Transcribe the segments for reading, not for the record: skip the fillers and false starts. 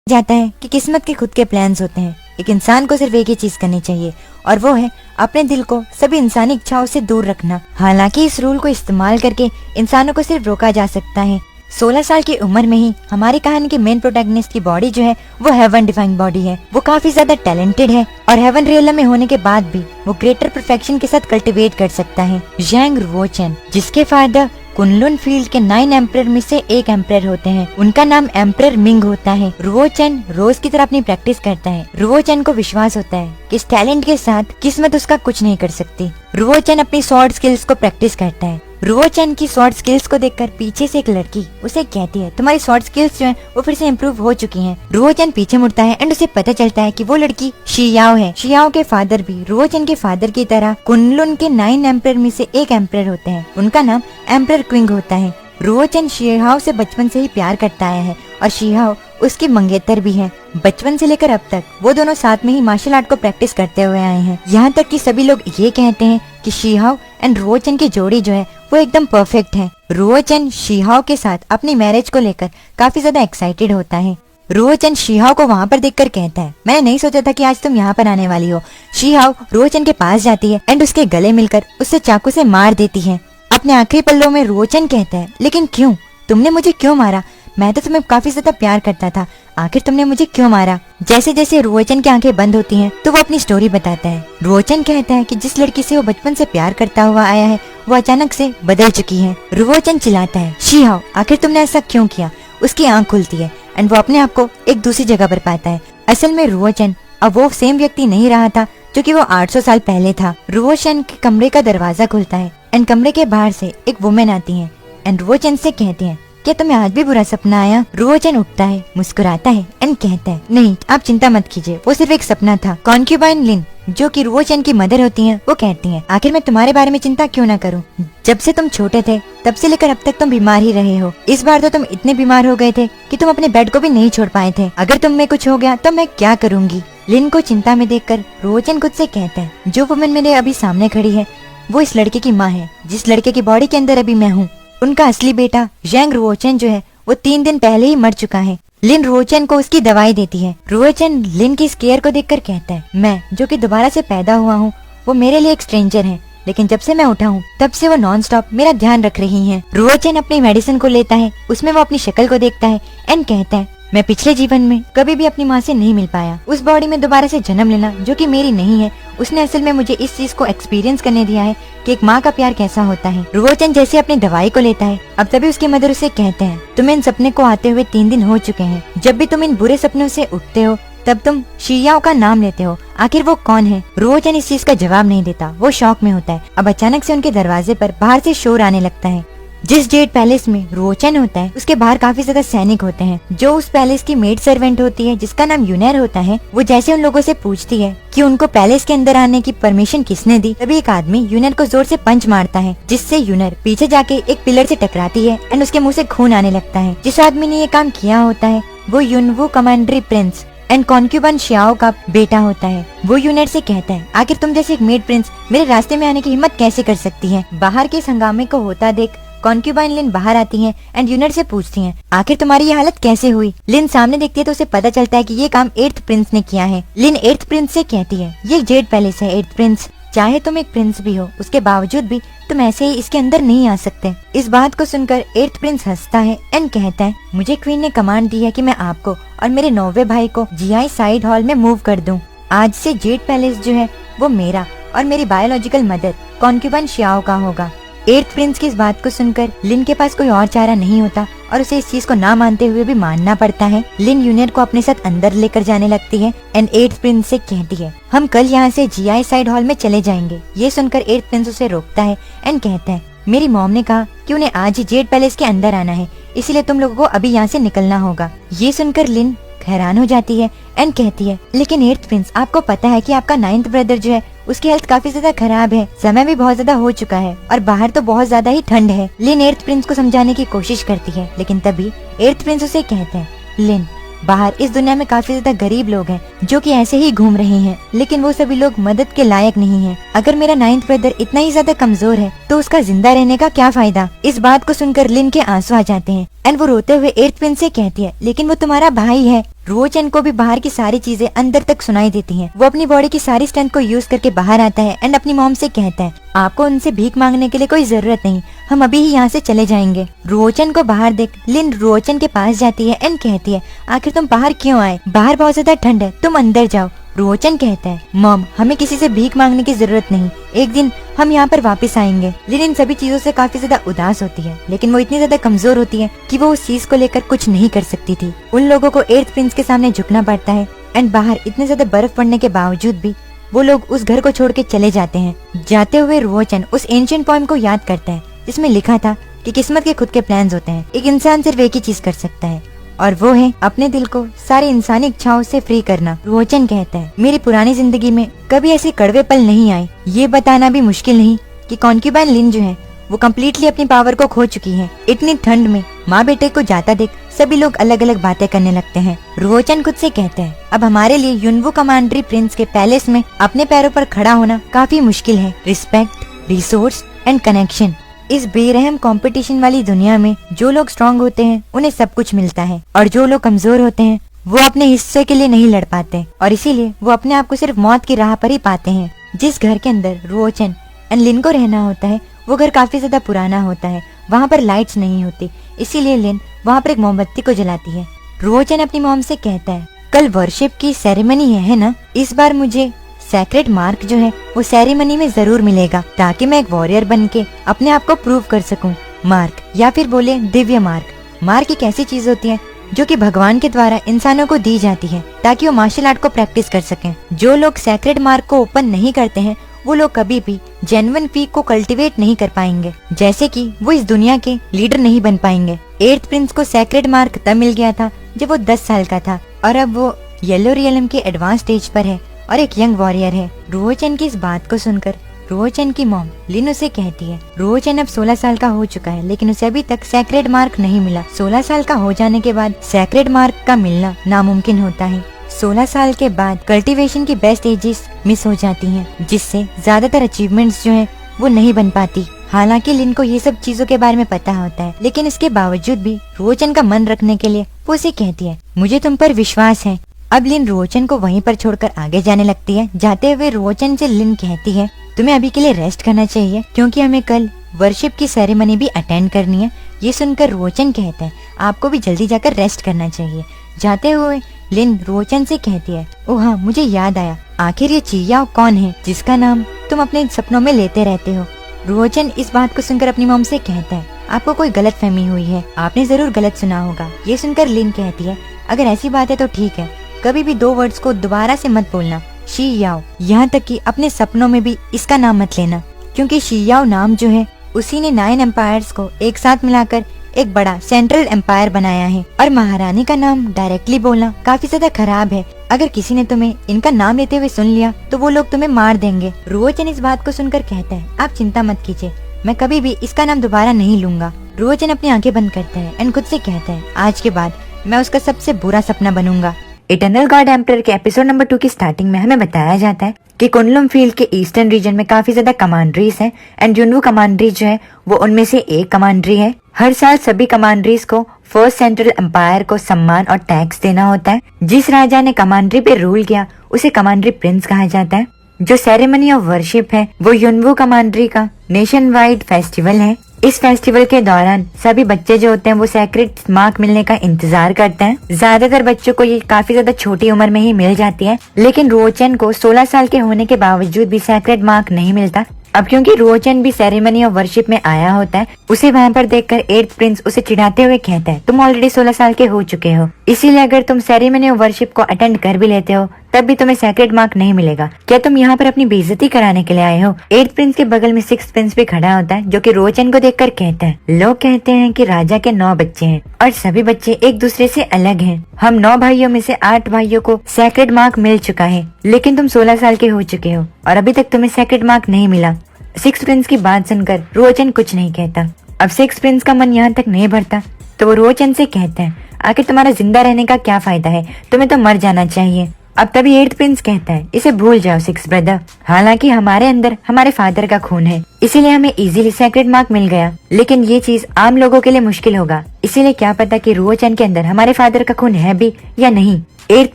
जाता है कि किस्मत के खुद के प्लान्स होते हैं। एक इंसान को सिर्फ एक ही चीज करनी चाहिए और वो है अपने दिल को सभी इंसानी इच्छाओं से दूर रखना। हालांकि इस रूल को इस्तेमाल करके इंसानों को सिर्फ रोका जा सकता है। 16 साल की उम्र में ही हमारी कहानी के मेन प्रोटैगनिस्ट की बॉडी जो है वो हेवन डिफाइंड बॉडी है। वो काफी ज्यादा टैलेंटेड है और हेवन रियल में होने के बाद भी वो ग्रेटर परफेक्शन के साथ कल्टिवेट कर सकता है। ज़ैंग रुओचेन, जिसके फादर कुनलुन फील्ड के 9 एम्परर में से एक एम्परर होते हैं। उनका नाम एम्परर मिंग होता है। रुओचेन रोज की तरह अपनी प्रैक्टिस करता है। रुओचेन को विश्वास होता है कि इस टैलेंट के साथ किस्मत उसका कुछ नहीं कर सकती। रुओचेन अपनी स्वॉर्ड स्किल्स को प्रैक्टिस करता है। रुओचेन की स्वॉर्ड स्किल्स को देखकर पीछे से एक लड़की उसे कहती है, तुम्हारी स्वॉर्ड स्किल्स जो हैं वो फिर से इम्प्रूव हो चुकी हैं। रुओचेन पीछे मुड़ता है एंड उसे पता चलता है कि वो लड़की शियाओ है। शियाओ के फादर भी रुओचेन के फादर की तरह कुनलुन के 9 एम्परर में से एक एम्परर होते हैं। उनका नाम एम्परर क्विंग होता है। रुओचेन शियाओ से बचपन से ही प्यार करता आया है और शियाओ उसकी मंगेतर भी है। बचपन से लेकर अब तक वो दोनों साथ में ही मार्शल आर्ट को प्रैक्टिस करते हुए आए हैं। यहाँ तक कि सभी लोग ये कहते हैं कि शिहाओ एंड रुओचेन की जोड़ी जो है वो एकदम परफेक्ट है। रुओचेन शिहाओ के साथ अपनी मैरिज को लेकर काफी ज्यादा एक्साइटेड होता है। रुओचेन शिहाओ को वहाँ पर देखकर कहता है, मैंने नहीं सोचा था कि आज तुम यहाँ पर आने वाली हो। शिहाओ रुओचेन के पास जाती है एंड उसके गले मिलकर उससे चाकू से मार देती है। अपने आखिरी पल्लों में रुओचेन कहता है, लेकिन क्यों? तुमने मुझे क्यों मारा? मैं तो तुम्हें काफी ज्यादा प्यार करता था, आखिर तुमने मुझे क्यों मारा? जैसे जैसे रुओचेन की आंखें बंद होती हैं तो वो अपनी स्टोरी बताता है। रुओचेन कहता है कि जिस लड़की से वो बचपन से प्यार करता हुआ आया है वो अचानक से बदल चुकी है। रुओचेन चिल्लाता है, शिहाओ आखिर तुमने ऐसा क्यों किया? उसकी आंख खुलती है एंड वो अपने आप को एक दूसरी जगह पर पाता है। असल में रुओचेन अब वो सेम व्यक्ति नहीं रहा था जो कि वो 800 साल पहले था। रुओचेन के कमरे का दरवाजा खुलता है एंड कमरे के बाहर से एक वुमेन आती है एंड रुओचेन से कहती है, क्या तुम्हें आज भी बुरा सपना आया? रुओचेन उठता है, मुस्कुराता है एंड कहता है, नहीं आप चिंता मत कीजिए, वो सिर्फ एक सपना था। कॉन्क्यूबाइन लिन जो कि रुओचेन की मदर होती हैं, वो कहती हैं, आखिर मैं तुम्हारे बारे में चिंता क्यों ना करूं? जब से तुम छोटे थे तब से लेकर अब तक तुम बीमार ही रहे हो। इस बार तो तुम इतने बीमार हो गए थे कि तुम अपने बेड को भी नहीं छोड़ पाए थे। अगर तुम में कुछ हो गया तो मैं क्या करूंगी? लिन को चिंता में देखकर रुओचेन खुद से कहता है, जो वुमेन मेरे अभी सामने खड़ी है वो इस लड़के की माँ है, जिस लड़के की बॉडी के अंदर अभी मैं हूँ। उनका असली बेटा ज़ैंग रुओचेन जो है वो 3 दिन पहले ही मर चुका है। लिन रुओचेन को उसकी दवाई देती है। रुओचेन लिन की स्केयर को देखकर कहता है, मैं जो कि दोबारा से पैदा हुआ हूँ वो मेरे लिए एक स्ट्रेंजर है, लेकिन जब से मैं उठा हूँ तब से वो नॉन स्टॉप मेरा ध्यान रख रही हैं। रुओचेन अपनी मेडिसिन को लेता है, उसमें वो अपनी शक्ल को देखता है एंड कहता है, मैं पिछले जीवन में कभी भी अपनी माँ से नहीं मिल पाया। उस बॉडी में दोबारा से जन्म लेना जो कि मेरी नहीं है, उसने असल में मुझे इस चीज को एक्सपीरियंस करने दिया है कि एक माँ का प्यार कैसा होता है। रुओचेन जैसे अपनी दवाई को लेता है, अब तभी उसकी मदर उसे कहते हैं, तुम्हें इन सपने को आते हुए 3 दिन हो चुके हैं। जब भी तुम इन बुरे सपनों से उठते हो तब तुम शियाओ का नाम लेते हो, आखिर वो कौन है? रुओचेन इस चीज का जवाब नहीं देता, वो शॉक में होता है। अब अचानक से उनके दरवाजे पर बाहर से शोर आने लगता है। जिस जेड पैलेस में रुओचेन होता है उसके बाहर काफी ज्यादा सैनिक होते हैं। जो उस पैलेस की मेड सर्वेंट होती है जिसका नाम यूनेर होता है, वो जैसे उन लोगों से पूछती है कि उनको पैलेस के अंदर आने की परमिशन किसने दी, तभी एक आदमी यूनेर को जोर से पंच मारता है, जिससे यूनेर पीछे जाके एक पिलर से टकराती है एंड उसके मुंह से खून आने लगता है। जिस आदमी ने ये काम किया होता है वो युनवू कमांडरी प्रिंस एंड कॉन्क्यूबाइन शियाओ का बेटा होता है। वो यूनेर से कहता है, आखिर तुम जैसे एक मेड प्रिंस मेरे रास्ते में आने की हिम्मत कैसे कर सकती है? बाहर के इस हंगामे को होता देख कॉन्क्यूबाइन लिन बाहर आती हैं एंड यूनेर से पूछती हैं, आखिर तुम्हारी ये हालत कैसे हुई? लिन सामने देखती है तो उसे पता चलता है कि ये काम 8th प्रिंस ने किया है। लिन 8th प्रिंस से कहती है, ये जेड पैलेस है 8th प्रिंस, चाहे तुम एक प्रिंस भी हो उसके बावजूद भी तुम ऐसे ही इसके अंदर नहीं आ सकते। इस बात को सुनकर 8th प्रिंस हंसता है एंड कहता है, मुझे क्वीन ने कमांड दी है कि मैं आपको और मेरे 9वें भाई को जीआई साइड हॉल में मूव कर दूं। आज से जेड पैलेस जो है वो मेरा और मेरी बायोलॉजिकल मदर कॉन्क्यूबाइन शियाओ का होगा। 8th प्रिंस की इस बात को सुनकर लिन के पास कोई और चारा नहीं होता और उसे इस चीज को ना मानते हुए भी मानना पड़ता है। लिन यूनियर को अपने साथ अंदर लेकर जाने लगती है एंड 8th प्रिंस से कहती है, हम कल यहाँ से जीआई साइड हॉल में चले जाएंगे। ये सुनकर 8th प्रिंस उसे रोकता है एंड कहता है, मेरी मॉम ने कहा कि उन्हें आज ही जेड पैलेस के अंदर आना है, इसीलिए तुम लोगों को अभी यहाँ से निकलना होगा। ये सुनकर लिन हैरान हो जाती है एंड कहती है, लेकिन 8th प्रिंस आपको पता है कि आपका 9th ब्रदर जो है उसकी हेल्थ काफी ज्यादा खराब है, समय भी बहुत ज्यादा हो चुका है और बाहर तो बहुत ज्यादा ही ठंड है। लिन 8th प्रिंस को समझाने की कोशिश करती है, लेकिन तभी 8th प्रिंस उसे कहते हैं, लिन बाहर इस दुनिया में काफी ज्यादा गरीब लोग हैं जो कि ऐसे ही घूम रहे हैं, लेकिन वो सभी लोग मदद के लायक नहीं हैं। अगर मेरा 9th ब्रदर इतना ही ज्यादा कमजोर है तो उसका जिंदा रहने का क्या फायदा? इस बात को सुनकर लिन के आंसू आ जाते हैं एंड वो रोते हुए 8th प्रिंस से कहती है, लेकिन वो तुम्हारा भाई है। रोचन को भी बाहर की सारी चीजें अंदर तक सुनाई देती हैं। वो अपनी बॉडी की सारी स्ट्रेंथ को यूज करके बाहर आता है एंड अपनी मॉम से कहता है, आपको उनसे भीख मांगने के लिए कोई जरूरत नहीं, हम अभी ही यहाँ से चले जाएंगे। रोचन को बाहर देख लिन रोचन के पास जाती है एंड कहती है, आखिर तुम बाहर क्यों आए? बाहर बहुत ज्यादा ठंड है, तुम अंदर जाओ। रोचन कहता है, मॉम हमें किसी से भीख मांगने की जरूरत नहीं, एक दिन हम यहाँ पर वापस आएंगे। लिन इन सभी चीजों से काफी ज्यादा उदास होती है, लेकिन वो इतनी ज्यादा कमजोर होती है कि वो उस चीज को लेकर कुछ नहीं कर सकती थी। उन लोगों को एर्थ प्रिंस के सामने झुकना पड़ता है एंड बाहर इतने ज्यादा बर्फ पड़ने के बावजूद भी वो लोग उस घर को छोड़ के चले जाते हैं। जाते हुए रोचन उस एंशिएंट पोएम को याद करता है जिसमें लिखा था कि किस्मत के खुद के प्लान्स होते हैं, एक इंसान सिर्फ एक ही चीज कर सकता है और वो है अपने दिल को सारी इंसानी इच्छाओं से फ्री करना। रोचन कहता है, मेरी पुरानी जिंदगी में कभी ऐसे कड़वे पल नहीं आए। ये बताना भी मुश्किल नहीं कि कॉन्क्यूबाइन लिन जो है वो कम्प्लीटली अपनी पावर को खो चुकी है। इतनी ठंड में माँ बेटे को जाता देख सभी लोग अलग अलग बातें करने लगते हैं। रोचन खुद से कहते हैं, अब हमारे लिए युनवू कमांडरी प्रिंस के पैलेस में अपने पैरों पर खड़ा होना काफी मुश्किल है। रिस्पेक्ट, रिसोर्स एंड कनेक्शन, इस बेरहम कंपटीशन वाली दुनिया में जो लोग स्ट्रांग होते हैं उन्हें सब कुछ मिलता है और जो लोग कमजोर होते हैं वो अपने हिस्से के लिए नहीं लड़ पाते और इसीलिए वो अपने आप को सिर्फ मौत की राह पर ही पाते हैं। जिस घर के अंदर रोचन एंड लिन को रहना होता है वो घर काफी ज्यादा पुराना होता है, वहाँ पर लाइट्स नहीं होती, इसीलिए लिन वहाँ पर एक मोमबत्ती को जलाती है। रोचन अपनी मॉम से कहता है, कल वर्शिप की सेरेमनी है ना, इस बार मुझे सेक्रेट मार्क जो है वो सेरेमनी में जरूर मिलेगा ताकि मैं एक वॉरियर बन के अपने आप को प्रूव कर सकूं। मार्क या फिर बोले दिव्य मार्क। मार्क एक ऐसी चीज होती है जो कि भगवान के द्वारा इंसानों को दी जाती है ताकि वो मार्शल आर्ट को प्रैक्टिस कर सकें। जो लोग सेक्रेट मार्क को ओपन नहीं करते हैं वो लोग कभी भी जेन्युइन पीक को कल्टीवेट नहीं कर पाएंगे, जैसे कि वो इस दुनिया के लीडर नहीं बन पाएंगे। एर्थ प्रिंस को सेक्रेट मार्क तब मिल गया था जब वो 10 साल का था और अब वो येलो रियलम के एडवांस स्टेज पर है और एक यंग वॉरियर है। रोचन की इस बात को सुनकर रोचन की मॉम लिन उसे कहती है, रोचन अब 16 साल का हो चुका है लेकिन उसे अभी तक सेक्रेट मार्क नहीं मिला। 16 साल का हो जाने के बाद सेक्रेट मार्क का मिलना नामुमकिन होता है। 16 साल के बाद कल्टीवेशन की बेस्ट एजेस मिस हो जाती हैं, जिससे ज्यादातर अचीवमेंट्स जो है वो नहीं बन पाती। हालांकि लिन को ये सब चीजों के बारे में पता होता है, लेकिन इसके बावजूद भी रोचन का मन रखने के लिए वो उसे कहती है, मुझे तुम पर विश्वास है। अब लिन रोचन को वहीं पर छोड़कर आगे जाने लगती है। जाते हुए रोचन से लिन कहती है, तुम्हें अभी के लिए रेस्ट करना चाहिए क्योंकि हमें कल वर्शिप की सेरेमनी भी अटेंड करनी है। ये सुनकर रोचन कहता है, आपको भी जल्दी जाकर रेस्ट करना चाहिए। जाते हुए लिन रोचन से कहती है, ओह हाँ मुझे याद आया, आखिर ये चियाओ कौन है जिसका नाम तुम अपने सपनों में लेते रहते हो? रोचन इस बात को सुनकर अपनी मॉम से कहता है, आपको कोई गलत फहमी हुई है, आपने जरूर गलत सुना होगा। ये सुनकर लिन कहती है, अगर ऐसी बात है तो ठीक है, कभी भी 2 वर्ड्स को दोबारा से मत बोलना, शी याओ। यहाँ तक कि अपने सपनों में भी इसका नाम मत लेना, क्योंकि शी याओ नाम जो है उसी ने 9 एम्पायर्स को एक साथ मिलाकर एक बड़ा सेंट्रल एम्पायर बनाया है। और महारानी का नाम डायरेक्टली बोलना काफी ज्यादा खराब है। अगर किसी ने तुम्हें इनका नाम लेते हुए सुन लिया तो वो लोग तुम्हें मार देंगे। रोचन इस बात को सुनकर कहता है, आप चिंता मत कीजिए, मैं कभी भी इसका नाम दोबारा नहीं लूंगा। रोचन अपनी आंखें बंद करता है एंड खुद से कहता है, आज के बाद मैं उसका सबसे बुरा सपना बनूंगा। इटर्नल गॉड एम्परर के एपिसोड नंबर 2 की स्टार्टिंग में हमें बताया जाता है कि कुनलुन फील्ड के ईस्टर्न रीजन में काफी ज्यादा कमांडरीज हैं एंड युनवू कमांडरी जो है वो उनमें से एक कमांडरी है। हर साल सभी कमांडरीज को फर्स्ट सेंट्रल एम्पायर को सम्मान और टैक्स देना होता है। जिस राजा ने कमांडरी पे रूल किया उसे कमांडरी प्रिंस कहा जाता है। जो सेरेमनी ऑफ वर्शिप है वो युनवू कमांडरी का नेशन वाइड फेस्टिवल है। इस फेस्टिवल के दौरान सभी बच्चे जो होते हैं वो सेक्रेट मार्क मिलने का इंतजार करते हैं। ज्यादातर बच्चों को ये काफी ज्यादा छोटी उम्र में ही मिल जाती है, लेकिन रोचन को 16 साल के होने के बावजूद भी सेक्रेट मार्क नहीं मिलता। अब क्योंकि रोचन भी सेरेमनी ऑफ वर्शिप में आया होता है, उसे वहाँ पर देखकर एर्थ प्रिंस उसे चिढ़ाते हुए कहता है, तुम ऑलरेडी 16 साल के हो चुके हो, इसीलिए अगर तुम सेरेमनी ऑफ वर्शिप को अटेंड कर भी लेते हो तब भी तुम्हें सेक्रेट मार्क नहीं मिलेगा। क्या तुम यहाँ पर अपनी बेइज्जती कराने के लिए आए हो? एर्थ प्रिंस के बगल में 6th प्रिंस भी खड़ा होता है जो कि रोचन को देखकर कहता है, लोग कहते हैं कि राजा के 9 बच्चे हैं और सभी बच्चे एक दूसरे से अलग हैं। हम 9 भाइयों में से 8 भाइयों को सेक्रेट मार्क मिल चुका है, लेकिन तुम 16 साल के हो चुके हो और अभी तक तुम्हें सेक्रेट मार्क नहीं मिला। 6th प्रिंस की बात सुनकर रोचन कुछ नहीं कहता। अब 6th प्रिंस का मन यहाँ तक नहीं भरता तो वो रोचन से कहता है, आखिर तुम्हारा जिंदा रहने का क्या फायदा है, तुम्हें तो मर जाना चाहिए। अब तभी 8th प्रिंस कहता है, इसे भूल जाओ 6th ब्रदर, हालांकि हमारे अंदर हमारे फादर का खून है, इसीलिए हमें इजीली सेक्रेट मार्क मिल गया, लेकिन ये चीज आम लोगों के लिए मुश्किल होगा, इसीलिए क्या पता कि रोचन के अंदर हमारे फादर का खून है भी या नहीं। एट्थ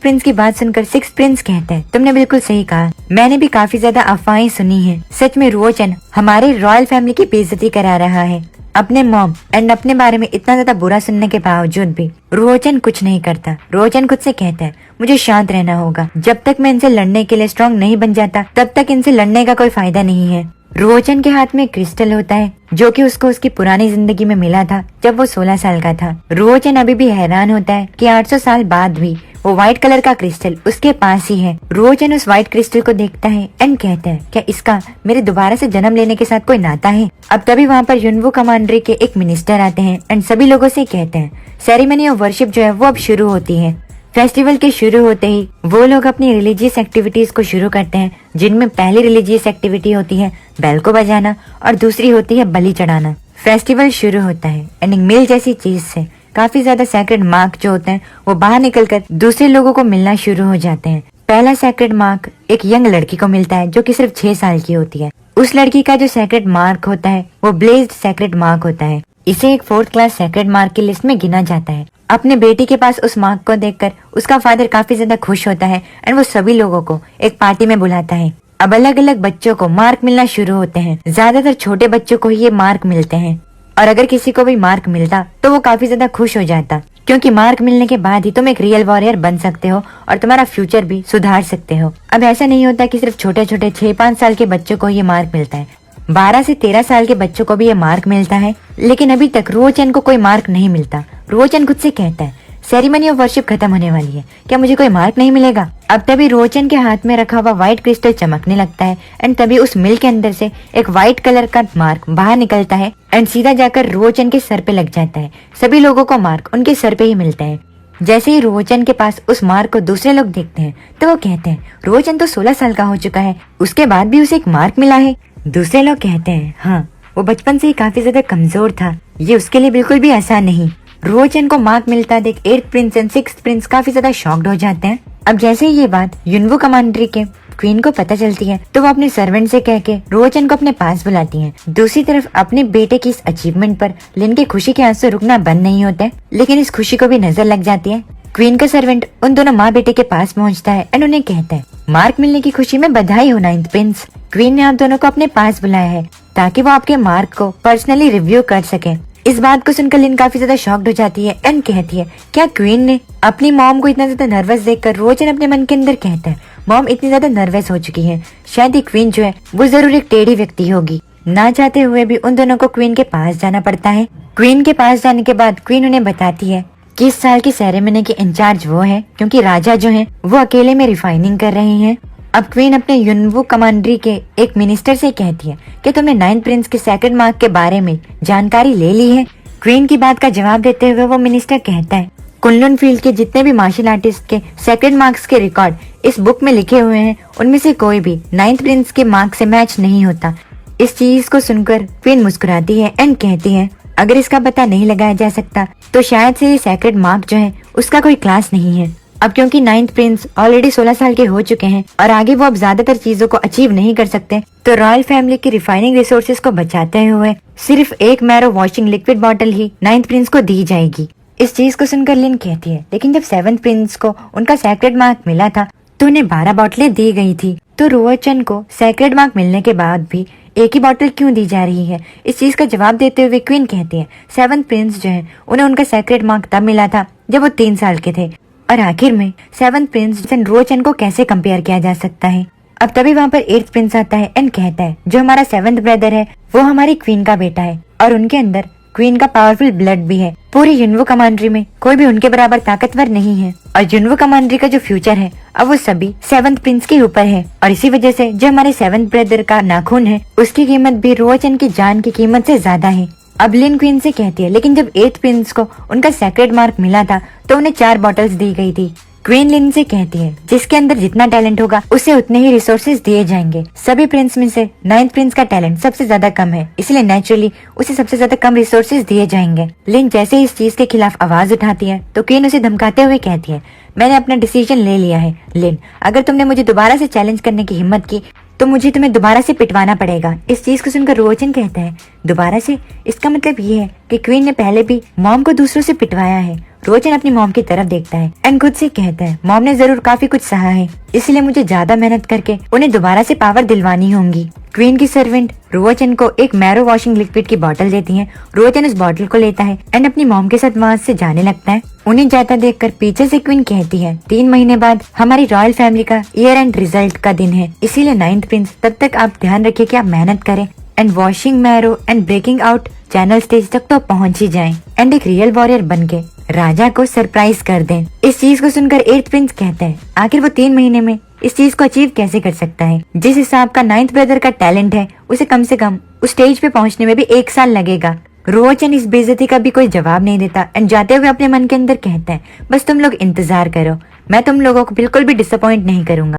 प्रिंस की बात सुनकर सिक्स प्रिंस कहता है, तुमने बिल्कुल सही कहा, मैंने भी काफी ज्यादा अफवाहें सुनी हैं। सच में रुओचन हमारे रॉयल फैमिली की बेइज्जती करा रहा है। अपने मॉम एंड अपने बारे में इतना ज्यादा बुरा सुनने के बावजूद भी रुओचन कुछ नहीं करता। रुओचन खुद से कहता है, मुझे शांत रहना होगा, जब तक मैं इनसे लड़ने के लिए स्ट्रांग नहीं बन जाता तब तक इनसे लड़ने का कोई फायदा नहीं है। रुओचन के हाथ में क्रिस्टल होता है जो कि उसको उसकी पुरानी जिंदगी में मिला था जब वो 16 साल का था। रुओचन अभी भी हैरान होता है कि 800 साल बाद भी वो व्हाइट कलर का क्रिस्टल उसके पास ही है। रुओचन उस व्हाइट क्रिस्टल को देखता है एंड कहता है, क्या इसका मेरे दोबारा से जन्म लेने के साथ कोई नाता है? अब तभी वहाँ पर युनवू कमांड्री के एक मिनिस्टर आते हैं एंड सभी लोगों से कहते हैं, सेरेमनी ऑफ वर्शिप जो है वो अब शुरू होती है। फेस्टिवल के शुरू होते ही वो लोग अपनी रिलीजियस एक्टिविटीज को शुरू करते हैं, जिनमें पहली रिलीजियस एक्टिविटी होती है बेल को बजाना और दूसरी होती है बलि चढ़ाना। फेस्टिवल शुरू होता है एंड एक मिल जैसी चीज से काफी ज्यादा सैक्रेड मार्क जो होते हैं वो बाहर निकलकर दूसरे लोगों को मिलना शुरू हो जाते हैं। पहला सैक्रेड मार्क एक यंग लड़की को मिलता है जो कि सिर्फ 6 साल की होती है। उस लड़की का जो सैक्रेड मार्क होता है वो ब्लेज्ड सैक्रेड मार्क होता है। इसे एक 4th क्लास सैक्रेड मार्क की लिस्ट में गिना जाता है। अपने बेटी के पास उस मार्क को देखकर उसका फादर काफी ज्यादा खुश होता है एंड वो सभी लोगों को एक पार्टी में बुलाता है। अब अलग अलग बच्चों को मार्क मिलना शुरू होते हैं। ज्यादातर छोटे बच्चों को ही ये मार्क मिलते हैं और अगर किसी को भी मार्क मिलता तो वो काफी ज्यादा खुश हो जाता, क्योंकि मार्क मिलने के बाद ही तुम एक रियल वॉरियर बन सकते हो और तुम्हारा फ्यूचर भी सुधार सकते हो। अब ऐसा नहीं होता कि सिर्फ छोटे छोटे 6-5 साल के बच्चों को ये मार्क मिलता है, 12 से 13 साल के बच्चों को भी ये मार्क मिलता है। लेकिन अभी तक रुओचन को कोई मार्क नहीं मिलता। रुओचन खुद से कहता है, सेरेमनी ऑफ वर्शिप खत्म होने वाली है, क्या मुझे कोई मार्क नहीं मिलेगा? अब तभी रुओचन के हाथ में रखा हुआ व्हाइट क्रिस्टल चमकने लगता है एंड तभी उस मिल के अंदर से एक व्हाइट कलर का मार्क बाहर निकलता है एंड सीधा जाकर रुओचन के सर पे लग जाता है। सभी लोगों को मार्क उनके सर पे ही मिलता है। जैसे ही रुओचन के पास उस मार्क को दूसरे लोग देखते हैं तो वो कहते हैं, रुओचन तो 16 साल का हो चुका है, उसके बाद भी उसे एक मार्क मिला है। दूसरे लोग कहते हैं, हाँ वो बचपन से ही काफी ज्यादा कमजोर था, ये उसके लिए बिल्कुल भी आसान नहीं। रुओचन को मार्क मिलता देख 8th Prince and 6th Prince काफी ज्यादा शॉक्ड हो जाते हैं। अब जैसे ही ये बात युनवू कमांड्री के क्वीन को पता चलती है तो वो अपने सर्वेंट से कह के रुओचन को अपने पास बुलाती हैं। दूसरी तरफ अपने बेटे की इस अचीवमेंट पर लिन के खुशी के आंसू रुकना बंद नहीं होते, लेकिन इस खुशी को भी नजर लग जाती है। क्वीन का सर्वेंट उन दोनों माँ बेटे के पास पहुँचता है एंड उन्हें कहता है, मार्क मिलने की खुशी में बधाई हो 9th प्रिंस। क्वीन ने आप दोनों को अपने पास बुलाया है ताकि वो आपके मार्क को पर्सनली रिव्यू कर सके। इस बात को सुनकर लिन काफी ज्यादा शॉक्ड हो जाती है एंड कहती है, क्या क्वीन ने? अपनी मॉम को इतना ज्यादा नर्वस देखकर रुओचन अपने मन के अंदर कहता है, मॉम इतनी ज्यादा नर्वस हो चुकी है, शायद ये क्वीन जो है वो जरूर एक टेढ़ी व्यक्ति होगी। ना चाहते हुए भी उन दोनों को क्वीन के पास जाना पड़ता है। क्वीन के पास जाने के बाद क्वीन उन्हें बताती है कि इस साल की सेरेमनी के इंचार्ज वो है, क्योंकि राजा जो है वो अकेले में रिफाइनिंग कर रहे हैं। अब क्वीन अपने युनवू कमांड्री के एक मिनिस्टर से कहती है कि तुमने 9th प्रिंस के सैक्रेड मार्क के बारे में जानकारी ले ली है। क्वीन की बात का जवाब देते हुए वो मिनिस्टर कहता है, कुनलुन फील्ड के जितने भी मार्शल आर्टिस्ट के सैक्रेड मार्क्स के रिकॉर्ड इस बुक में लिखे हुए हैं, उनमें से कोई भी 9th प्रिंस के मार्क से मैच नहीं होता। इस चीज को सुनकर क्वीन मुस्कुराती है एंड कहती है, अगर इसका पता नहीं लगाया जा सकता तो शायद से ये सैक्रेड मार्क जो है उसका कोई क्लास नहीं है। अब क्योंकि 9th प्रिंस ऑलरेडी 16 साल के हो चुके हैं और आगे वो अब ज्यादातर चीजों को अचीव नहीं कर सकते, तो रॉयल फैमिली की रिफाइनिंग रिसोर्सेज को बचाते हुए सिर्फ एक मैरो वॉशिंग लिक्विड बॉटल ही 9th प्रिंस को दी जाएगी। इस चीज को सुनकर लिन कहती है, लेकिन जब 7th प्रिंस को उनका सैक्रेड मार्क मिला था तो उन्हें 12 बोतलें दी गई थी, तो रुओचन को सैक्रेड मार्क मिलने के बाद भी एक ही बोतल क्यों दी जा रही है? इस चीज का जवाब देते हुए क्वीन कहती है, 7th प्रिंस जो है उन्हें उनका सैक्रेड मार्क तब मिला था जब वो 3 साल के थे। और आखिर में 7th प्रिंस रुओचन को कैसे कंपेयर किया जा सकता है? अब तभी वहाँ पर 8th प्रिंस आता है एंड कहता है, जो हमारा 7th ब्रदर है वो हमारी क्वीन का बेटा है और उनके अंदर क्वीन का पावरफुल ब्लड भी है। पूरी युनवू कमांड्री में कोई भी उनके बराबर ताकतवर नहीं है और युनवू कमांड्री का जो फ्यूचर है अब वो सभी 7th प्रिंस के ऊपर है। और इसी वजह से जो हमारे 7th ब्रदर का नाखून है उसकी कीमत भी रुओचन की जान की कीमत से ज्यादा है। अब लिन क्वीन से कहती है, लेकिन जब 8th प्रिंस को उनका सैक्रेड मार्क मिला था तो उन्हें 4 बॉटल्स दी गई थी। क्वीन लिन से कहती है, जिसके अंदर जितना टैलेंट होगा उसे उतने ही रिसोर्सेज दिए जाएंगे। सभी प्रिंस में से 9th प्रिंस का टैलेंट सबसे ज्यादा कम है, इसलिए नेचुरली उसे सबसे ज्यादा कम रिसोर्सेज दिए जाएंगे। लिन जैसे ही इस चीज के खिलाफ आवाज उठाती है तो क्वीन उसे धमकाते हुए कहती है, मैंने अपना डिसीजन ले लिया है लिन, अगर तुमने मुझे दोबारा से चैलेंज करने की हिम्मत की तो मुझे तुम्हें दोबारा से पिटवाना पड़ेगा। इस चीज को सुनकर रुओचन कहता है, दोबारा से? इसका मतलब ये है कि क्वीन ने पहले भी मॉम को दूसरों से पिटवाया है। रोचन अपनी मॉम की तरफ देखता है एंड खुद से कहता है मॉम ने जरूर काफी कुछ सहा है, इसलिए मुझे ज्यादा मेहनत करके उन्हें दोबारा से पावर दिलवानी होंगी। क्वीन की सर्वेंट रोचन को एक मैरो वॉशिंग लिक्विड की बोतल देती है। रोचन उस बोतल को लेता है एंड अपनी मॉम के साथ वहाँ से जाने लगता है। उन्हें जाता देखकर पीछे से क्वीन कहती है 3 महीने बाद हमारी रॉयल फैमिली का ईयर एंड रिजल्ट का दिन है, इसीलिए 9th प्रिंस तब तक आप ध्यान रखिए कि आप मेहनत करें and washing marrow and breaking out channel stage तक तो पहुंच ही जाएं एंड एक रियल वॉरियर बन के राजा को सरप्राइज कर दें। इस चीज को सुनकर 8th प्रिंस कहता है आखिर वो 3 महीने में इस चीज को अचीव कैसे कर सकता है। जिस हिसाब का 9th ब्रदर का टैलेंट है उसे कम से कम उस स्टेज पे पहुंचने में भी 1 साल लगेगा। रोचन इस बेइज्जती का भी कोई जवाब नहीं देता एंड जाते हुए अपने मन के अंदर कहता है बस तुम लोग इंतजार करो, मैं तुम लोगों को बिल्कुल भी डिसअपॉइंट नहीं करूंगा।